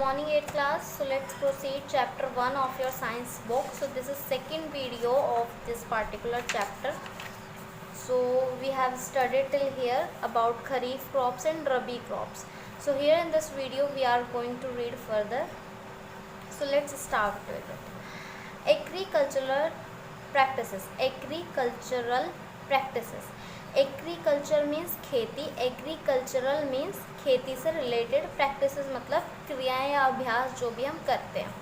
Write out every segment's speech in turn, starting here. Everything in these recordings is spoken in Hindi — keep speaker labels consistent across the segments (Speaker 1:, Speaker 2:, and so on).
Speaker 1: morning 8th class. So let's proceed chapter 1 of your science book. So this is second video of this particular chapter. So we have studied till here about kharif crops and rabi crops. So here in this video we are going to read further. So let's start with it. Agricultural practices. Agriculture means खेती, एग्रीकल्चरल मीन्स खेती से रिलेटेड, प्रैक्टिसेस मतलब क्रियाएं या अभ्यास जो भी हम करते हैं.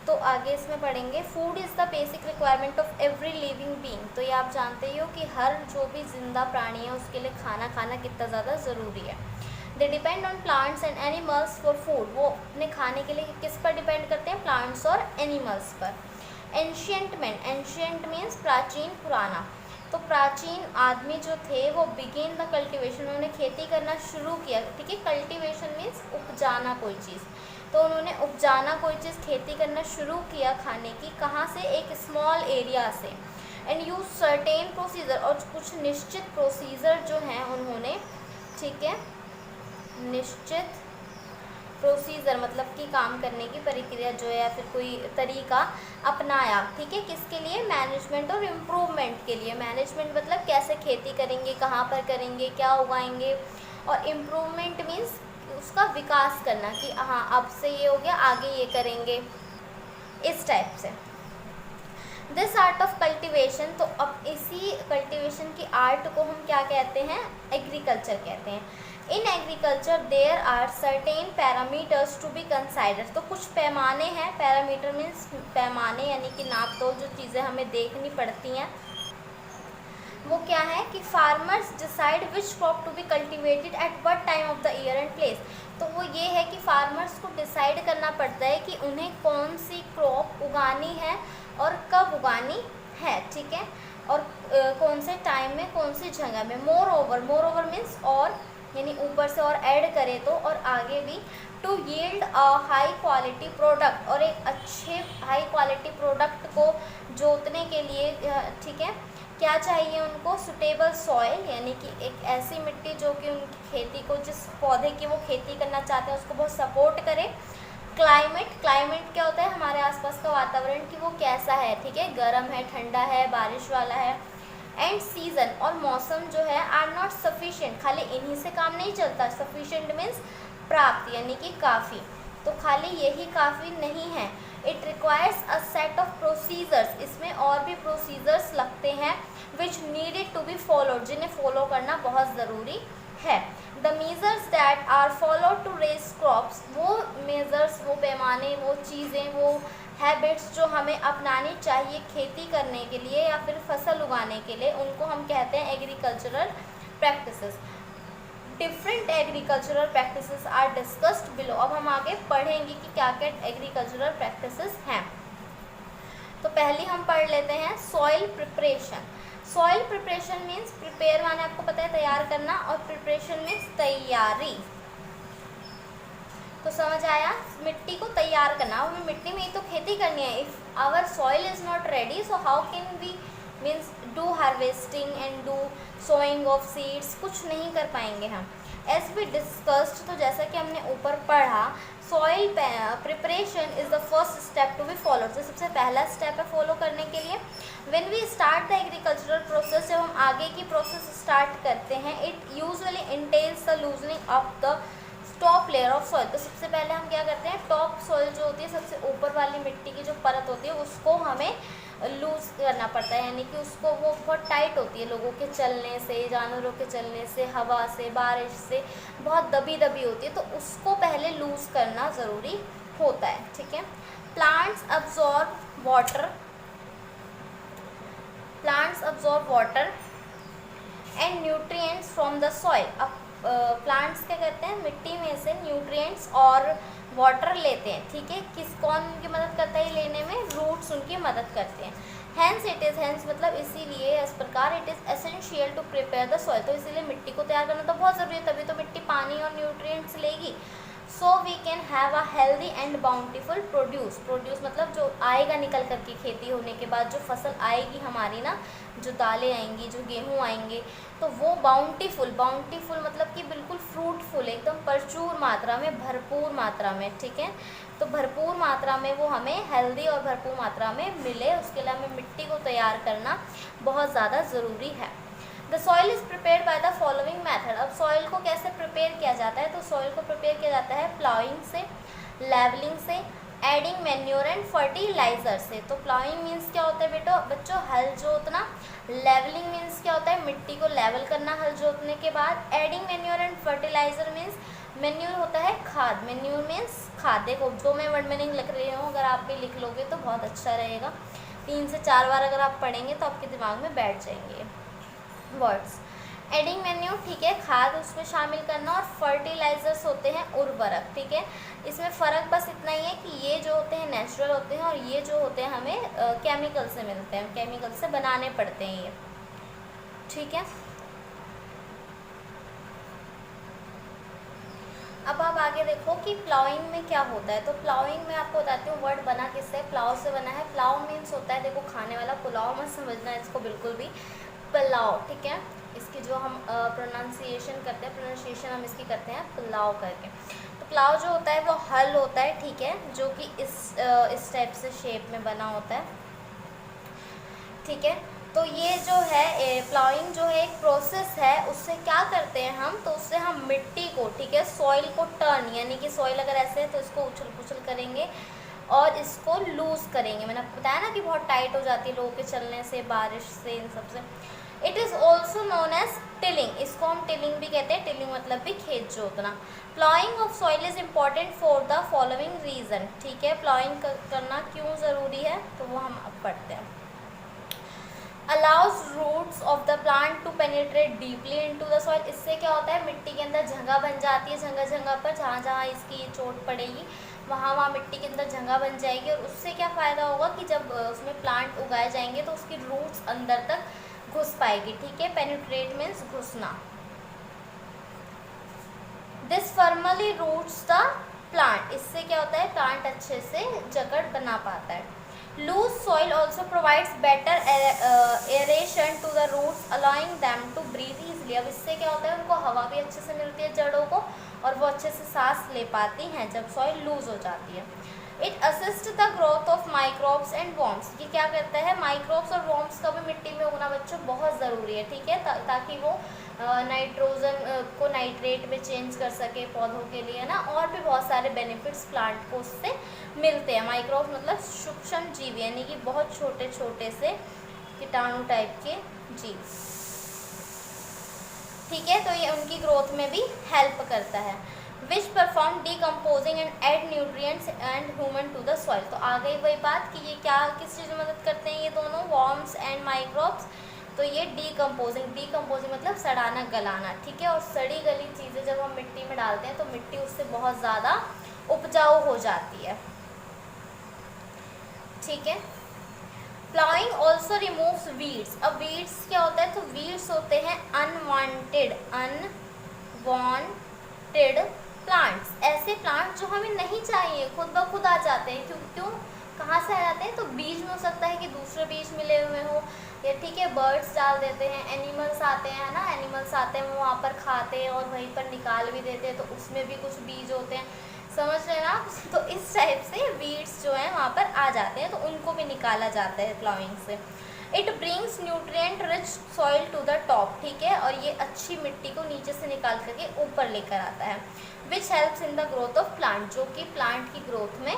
Speaker 1: तो आगे इसमें पढ़ेंगे. Food is the basic requirement of every living being. तो ये आप जानते ही हो कि हर जो भी जिंदा प्राणी है उसके लिए खाना खाना कितना ज़्यादा ज़रूरी है. They depend on plants and animals for food. वो अपने खाने के लिए किस पर डिपेंड करते हैं? प्लांट्स और एनिमल्स पर. एंशियंट मैन, एंशियंट मीन्स प्राचीन, पुराना. तो प्राचीन आदमी जो थे वो बिगेन द कल्टीवेशन, उन्होंने खेती करना शुरू किया. ठीक है, कल्टीवेशन मीन्स उपजाना कोई चीज़. तो उन्होंने उपजाना कोई चीज़, खेती करना शुरू किया खाने की. कहाँ से? एक स्मॉल एरिया से. एंड यूज सर्टेन प्रोसीजर, और कुछ निश्चित प्रोसीजर जो हैं उन्होंने, ठीक है, निश्चित प्रोसीजर मतलब कि काम करने की प्रक्रिया जो है या फिर कोई तरीका अपनाया. ठीक है, किसके लिए? मैनेजमेंट और इम्प्रूवमेंट के लिए. मैनेजमेंट मतलब कैसे खेती करेंगे, कहाँ पर करेंगे, क्या उगाएंगे. और इम्प्रूवमेंट मीन्स उसका विकास करना कि हाँ अब से ये हो गया, आगे ये करेंगे, इस टाइप से. दिस आर्ट ऑफ कल्टिवेशन, तो अब इसी कल्टिवेशन की आर्ट को हम क्या कहते हैं? एग्रीकल्चर कहते हैं. In agriculture there are certain parameters to be consider. तो कुछ पैमाने हैं. पैरामीटर मीन्स पैमाने, यानी कि नाप तोल, जो चीज़ें हमें देखनी पड़ती हैं. वो क्या है कि farmers decide which crop to be cultivated at what time of the year and place. तो वो ये है कि फार्मर्स को डिसाइड करना पड़ता है कि उन्हें कौन सी क्रॉप उगानी है और कब उगानी है. ठीक है, और कौन से टाइम में, कौन सी जगह में. मोर ओवर मीन्स और, यानी ऊपर से और ऐड करें तो, और आगे भी to yield a high quality product, और एक अच्छे हाई क्वालिटी प्रोडक्ट को जोतने के लिए, ठीक है, क्या चाहिए उनको? सुटेबल सॉइल, यानी कि एक ऐसी मिट्टी जो कि उनकी खेती को, जिस पौधे की वो खेती करना चाहते हैं उसको बहुत सपोर्ट करे. क्लाइमेट, क्लाइमेट क्या होता है? हमारे आसपास का वातावरण कि वो कैसा है. ठीक है, गर्म है, ठंडा है, बारिश वाला है. एंड सीज़न, और मौसम जो है, आर नॉट सफिशिएंट. खाली इन्हीं से काम नहीं चलता. सफिशिएंट मीन्स प्राप्त, यानी कि काफ़ी. तो खाली यही काफ़ी नहीं है. It requires a set of procedures. इसमें और भी प्रोसीजर्स लगते हैं which needed to be followed, जिन्हें फॉलो करना बहुत ज़रूरी है. The measures that are follow to raise crops, वो मेजर्स, वो पैमाने, वो चीज़ें, वो हैबिट्स जो हमें अपनानी चाहिए खेती करने के लिए या फिर फसल उगाने के लिए, उनको हम कहते हैं agricultural practices. Different agricultural practices are discussed below. अब हम आगे पढ़ेंगे कि क्या क्या एग्रीकल्चरल प्रैक्टिसेस हैं. तो पहले हम पढ़ लेते हैं soil preparation. Soil preparation means, prepare माने आपको पता है तैयार करना, और प्रिपरेशन मीन्स तैयारी. तो समझ आया? मिट्टी को तैयार करना. हमें मिट्टी में ही तो खेती करनी है. If our soil is not ready, so how can we means do harvesting and do sowing of seeds, कुछ नहीं कर पाएंगे हम. एज वी डिस्कस्ड, तो जैसा कि हमने ऊपर पढ़ा, soil preparation is the first step to be followed. तो सबसे पहला स्टेप है फॉलो करने के लिए. When we start the agricultural process, जब हम आगे की प्रोसेस स्टार्ट करते हैं, it usually entails the loosening of the top layer of soil. तो सबसे पहले हम क्या करते हैं? टॉप सॉइल जो होती है, सबसे ऊपर वाली मिट्टी की जो परत होती है, उसको हमें लूज करना पड़ता है. यानी कि उसको, वो बहुत टाइट होती है, लोगों के चलने से, जानवरों के चलने से, हवा से, बारिश से बहुत दबी दबी होती है. तो उसको पहले लूज करना ज़रूरी होता है. ठीक है. Plants absorb water and nutrients from the soil. अब प्लांट्स क्या करते हैं? मिट्टी में से न्यूट्रिएंट्स और वाटर लेते हैं. ठीक है, कौन उनकी मदद करता है लेने में? रूट्स उनकी मदद करते हैं. हेंस मतलब इसीलिए, इस प्रकार, it is essential to prepare the soil. तो इसीलिए मिट्टी को तैयार करना तो बहुत ज़रूरी है, तभी तो मिट्टी पानी और न्यूट्रिएंट्स लेगी. So we can have a healthy and bountiful produce. Produce मतलब जो आएगा निकल करके खेती होने के बाद जो फसल आएगी हमारी ना, जो दालें आएंगी, जो गेहूँ आएंगे, तो वो बाउंटीफुल, बाउंटीफुल मतलब कि बिल्कुल फ्रूटफुल, एकदम प्रचुर मात्रा में, भरपूर मात्रा में, ठीक है। तो भरपूर मात्रा में वो हमें हेल्दी और भरपूर मात्रा में मिले, उसके लिए हमें मिट्टी को तैयार करना बहुत ज़्यादा ज़रूरी है। The soil is prepared by the following method. अब सॉइल को कैसे प्रिपेयर किया जाता है, तो सॉइल को प्रिपेयर किया जाता है प्लाउइंग से, लेवलिंग से, एडिंग मैन्योर एंड फर्टिलाइजर से। तो प्लाउइंग मीन्स क्या होता है बच्चों, हल जोतना। लेवलिंग मीन्स क्या होता है, मिट्टी को लेवल करना हल जोतने के बाद। Adding manure and fertilizer means, manure होता है खाद, मैन्योर मीन्स खाद। देखो जो मैं वर्ड मीनिंग लिख रही हूँ, अगर आप भी लिख लोगे तो बहुत अच्छा रहेगा। 3 से 4 बार अगर आप पढ़ेंगे तो आपके दिमाग में बैठ जाएंगे वर्ड्स। एडिंग मैन्योर, ठीक है, खाद उसमें शामिल करना, और फर्टिलाइजर्स होते हैं उर्वरक, ठीक है। इसमें फ़र्क बस इतना ही है कि ये जो होते हैं नेचुरल होते हैं और ये जो होते हैं हमें केमिकल से मिलते हैं, केमिकल से बनाने पड़ते हैं ये, ठीक है। अब आप आगे देखो कि प्लाउइंग में क्या होता है। तो प्लाउइंग में आपको बताती हूँ वर्ड बना किससे, प्लाव से बना है। प्लाव मीन्स होता है, देखो खाने वाला, पुलाव मत समझना इसको बिल्कुल भी, पुलाव, ठीक है। इसकी जो हम प्रोनाउंसिएशन करते हैं, प्रोनाउंसिएशन हम इसकी करते हैं पुलाव करके। तो पुलाव जो होता है वो हल होता है, ठीक है, जो कि इस टाइप से शेप में बना होता है, ठीक है। तो ये जो है प्लाउइंग जो है एक प्रोसेस है, उससे क्या करते हैं हम, तो उससे हम मिट्टी को, ठीक है, सॉइल को टर्न, यानी कि सॉइल अगर ऐसे है तो इसको उछल पुछल करेंगे और इसको लूज़ करेंगे। मैंने बताया ना कि बहुत टाइट हो जाती है लोगों के चलने से, बारिश से, इन सब से। It is also known as tilling, इसको हम टिलिंग भी कहते हैं। टिलिंग मतलब भी खेत जोतना। प्लाइंग of soil is important for the following reason, ठीक है। प्लाइंग करना क्यों ज़रूरी है, तो वो हम अब पढ़ते हैं। Allows roots of the plant to penetrate deeply into the soil. इससे क्या होता है, मिट्टी के अंदर जगह बन जाती है, जगह जगह पर जहाँ जहाँ इसकी चोट पड़ेगी वहाँ वहाँ मिट्टी के अंदर जगह बन जाएगी, और उससे क्या फ़ायदा होगा कि जब उसमें प्लांट उगाए जाएंगे तो उसकी रूट्स अंदर तक घुस पाएगी, ठीक है। पेनिट्रेट मीन्स घुसना। This firmly roots the plant, इससे क्या होता है, प्लांट अच्छे से जकड़ बना पाता है। Loose soil also provides better aeration to the roots, allowing them to breathe easily। अब इससे क्या होता है, उनको हवा भी अच्छे से मिलती है जड़ों को, और वो अच्छे से सांस ले पाती हैं जब सॉइल लूज हो जाती है। It assist the growth of microbes and worms. ये क्या करता है, माइक्रोब्स और वॉर्म्स का भी मिट्टी में उगना बच्चों बहुत ज़रूरी है, ठीक है, ताकि वो नाइट्रोजन को नाइट्रेट में चेंज कर सके पौधों के लिए ना, और भी बहुत सारे बेनिफिट्स प्लांट को उससे मिलते हैं। माइक्रोब्स मतलब सूक्ष्म जीव, यानी कि बहुत छोटे छोटे से कीटाणु टाइप के जीव, ठीक है। तो ये उनकी ग्रोथ में भी हेल्प करता है। Which perform decomposing and add nutrients and humus to the soil. तो आ गई वही बात कि ये क्या किस चीज़ में मदद करते हैं ये दोनों, वॉर्म्स एंड माइक्रोब्स। तो ये डीकम्पोजिंग मतलब सड़ाना गलाना, ठीक है। और सड़ी गली चीज़ें जब हम मिट्टी में डालते हैं तो मिट्टी उससे बहुत ज़्यादा उपजाऊ हो जाती है, ठीक है। प्लाइंग ऑल्सो रिमूव्स वीड्स। अब वीड्स क्या होता है, तो वीड्स होते हैं अनवांटेड प्लांट्स, ऐसे प्लांट्स जो हमें नहीं चाहिए, खुद ब खुद आ जाते हैं। क्यों कहाँ से आ जाते हैं, तो बीज में हो सकता है कि दूसरे बीज मिले हुए हो, या ठीक है बर्ड्स डाल देते हैं, एनिमल्स आते हैं ना, एनिमल्स आते हैं वो वहाँ पर खाते हैं और वहीं पर निकाल भी देते हैं, तो उसमें भी कुछ बीज होते हैं, समझ रहे हैं ना। तो इस टाइप से वीड्स जो हैं वहाँ पर आ जाते हैं, तो उनको भी निकाला जाता है प्लाउइंग से। It brings nutrient rich soil to the top, ठीक है, और ये अच्छी मिट्टी को नीचे से निकाल करके ऊपर लेकर आता है। Which helps in the growth of plant, जो कि प्लांट की ग्रोथ में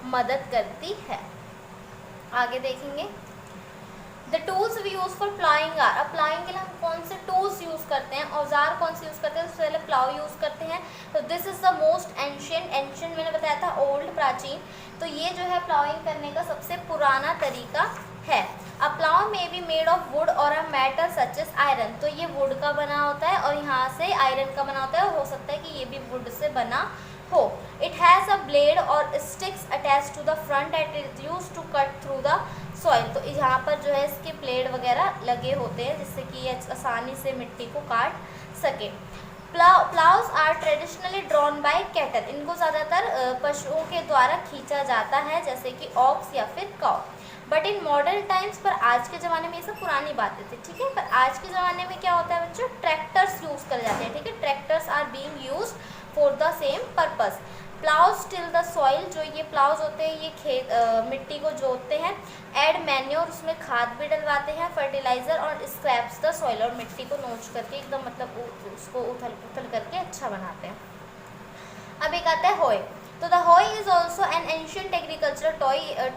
Speaker 1: मदद करती है। आगे देखेंगे the tools we use for ploughing are. अब प्लाइंग के लिए हम कौन से टूल्स यूज़ करते हैं, औजार कौन से यूज़ करते हैं, सबसे पहले प्लाव यूज़ करते हैं। तो this is the most ancient मैंने बताया था ओल्ड, प्राचीन। तो ये जो है प्लाइंग करने का सबसे पुराना तरीका है। A plough may be made of wood और a metal such as iron. तो ये वुड का बना होता है और यहाँ से आयरन का बना होता है, और हो सकता है कि ये भी वुड से बना हो। इट हैज़ अ ब्लेड और sticks attach to the front it is use to cut through the soil. तो यहाँ पर जो है इसके ब्लेड वगैरह लगे होते हैं जिससे कि ये आसानी से मिट्टी को काट सके। Ploughs are traditionally drawn by cattle, इनको ज़्यादातर पशुओं के द्वारा खींचा जाता है, जैसे कि ऑक्स या फिर cow. But in modern times, पर आज के ज़माने में ये सब पुरानी बातें थी, ठीक है। पर आज के ज़माने में क्या होता है बच्चों, ट्रैक्टर्स यूज़ करे जाते हैं, ठीक है। Tractors are being used for the same purpose. Ploughs till the soil, जो ये प्लाउज होते हैं ये खेत मिट्टी को जोतते हैं। एड मैन्योर, उसमें खाद भी डलवाते हैं। फर्टिलाइजर और स्क्रैप्स द सॉइल, और मिट्टी को नोच करके एकदम मतलब उसको उथल करके अच्छा बनाते हैं। अब एक आता है होय। तो द होय is also an ancient agricultural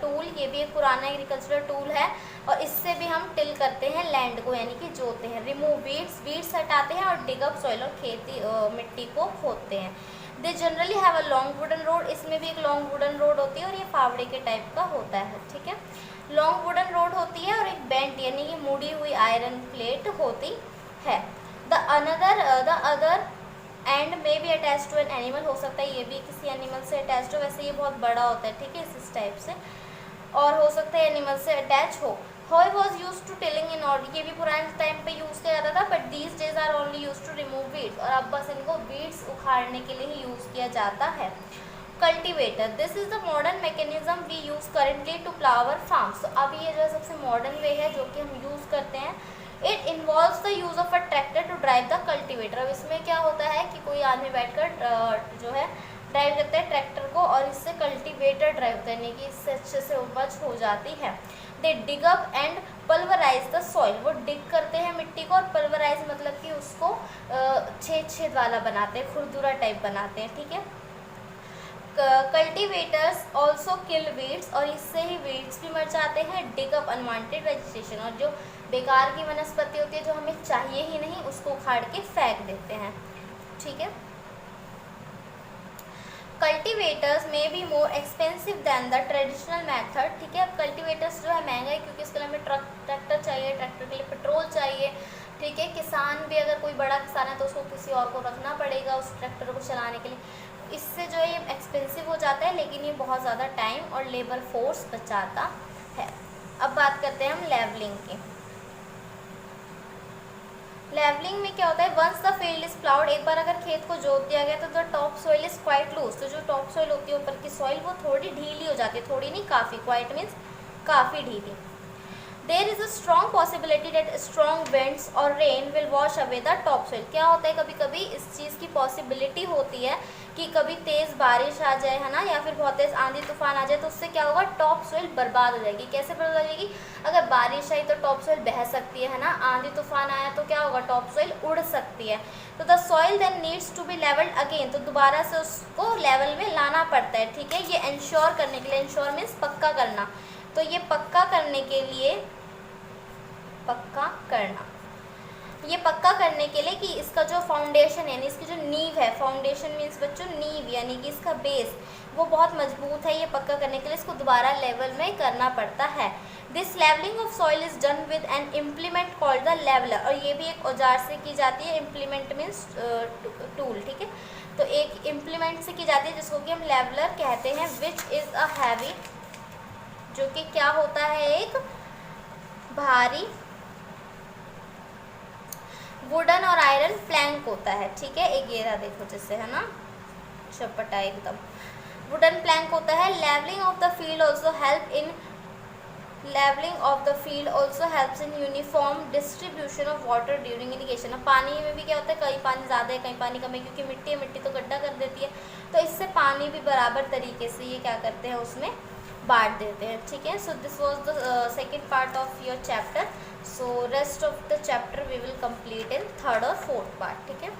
Speaker 1: tool, ये भी एक पुराना एग्रीकल्चरल टूल है, और इससे भी हम टिल करते हैं लैंड को, यानी कि जोतते हैं। रिमूव वीड्स हटाते हैं, और डिग अप सॉइल, और खेती मिट्टी को खोदते हैं। They generally have a long wooden road, इसमें भी एक लॉन्ग वुडन रोड होती है, और ये फावड़े के टाइप का होता है, ठीक है। लॉन्ग वुडन रोड होती है, और एक बेंट यानी कि मुड़ी हुई आयरन प्लेट होती है। The other end may be attach to an animal, हो सकता है ये भी किसी एनिमल से अटैच हो, वैसे ये बहुत बड़ा होता है, ठीक है, इस टाइप से, और हो सकता है एनिमल से अटैच हो। Hoe was use to tilling in order, ये भी पुराने टाइम पे यूज़ किया जाता था, but these days are only use to remove weeds, और अब बस इनको वीड्स उखाड़ने के लिए ही यूज़ किया जाता है। Cultivator, this is the modern mechanism we use currently to plough our farms. तो अब ये जो है सबसे मॉडर्न वे है जो कि हम यूज़ करते हैं। It involves the use of a tractor to drive the cultivator. अब इसमें क्या होता है कि कोई आदमी बैठकर जो है ड्राइव करता है ट्रैक्टर को, और इससे कल्टिवेटर ड्राइव करने की, इससे अच्छे से उपज हो जाती है। They dig up and pulverise the soil, वो डिग करते हैं मिट्टी को, और पल्वराइज मतलब कि उसको छेद वाला बनाते हैं, खुरदुरा टाइप बनाते हैं, ठीक है। कल्टिवेटर्स ऑल्सो किल वीड्स, और इससे ही वीड्स भी मर जाते हैं। डिग अप अनवांटेड वेजिटेशन, और जो बेकार की वनस्पति होती है जो हमें चाहिए ही नहीं, उसको उखाड़ के फेंक देते हैं, ठीक है। कल्टिवेटर्स में be more expensive than the traditional method, ठीक है। अब कल्टिवेटर्स जो है महंगा है, क्योंकि इसके लिए हमें ट्रैक्टर चाहिए, ट्रैक्टर के लिए पेट्रोल चाहिए, ठीक है। किसान भी, अगर कोई बड़ा किसान है तो उसको किसी और को रखना पड़ेगा उस ट्रैक्टर को चलाने के लिए, इससे जो है ये एक्सपेंसिव हो जाता है, लेकिन ये बहुत ज़्यादा टाइम और लेबर फोर्स बचाता है। अब बात करते हैं हम लेवलिंग की। लेवलिंग में क्या होता है, once the field is ploughed, एक बार अगर खेत को जोत दिया गया तो the top soil is quite loose, तो जो टॉप सॉइल होती है ऊपर की सॉइल वो थोड़ी ढीली हो जाती है, थोड़ी नहीं काफ़ी, क्वाइट मीन्स काफ़ी ढीली। There is a strong possibility that strong winds और rain will wash away the top soil, क्या होता है कभी कभी इस चीज़ की पॉसिबिलिटी होती है कि कभी तेज़ बारिश आ जाए, है ना, या फिर बहुत तेज़ आंधी तूफान आ जाए, तो उससे क्या होगा, टॉप सॉइल बर्बाद हो जाएगी। कैसे बर्बाद हो जाएगी, अगर बारिश आई तो टॉप सॉइल बह सकती है ना, आंधी तूफान आया तो क्या होगा, टॉप सॉइल उड़ सकती है। तो the soil then needs to be levelled again, तो दोबारा से उसको लेवल में लाना पड़ता है, ठीक है। ये इंश्योर करने के लिए, इंश्योर मीन्स पक्का करना, तो ये पक्का करने के लिए, ये पक्का करने के लिए कि इसका जो फाउंडेशन यानी इसकी जो नींव है, फाउंडेशन मीन्स बच्चों नींव यानी कि इसका बेस वो बहुत मजबूत है, ये पक्का करने के लिए इसको दोबारा लेवल में करना पड़ता है। This levelling of soil is done with an implement called the leveller, और ये भी एक औजार से की जाती है, इम्प्लीमेंट मीन्स टूल, ठीक है। तो एक इम्प्लीमेंट से की जाती है जिसको कि हम लेवलर कहते हैं, विच इज़ अ हैवी, जो कि क्या होता है, एक भारी वुडन और आयरन प्लैंक होता है, ठीक है। एक घेरा देखो जिससे, है ना, चपटा एकदम, वुडन प्लैंक होता है। Levelling of the field also help in helps in uniform distribution of water during irrigation. अब पानी में भी क्या होता है, कहीं पानी ज़्यादा है कहीं पानी कम है, क्योंकि मिट्टी है, मिट्टी तो गड्ढा कर देती है, तो इससे पानी भी बराबर तरीके से ये क्या करते हैं, उसमें बांट देते हैं, ठीक है। So this was the second part of your chapter, so rest of the chapter we will complete in third और फोर्थ पार्ट, ठीक है।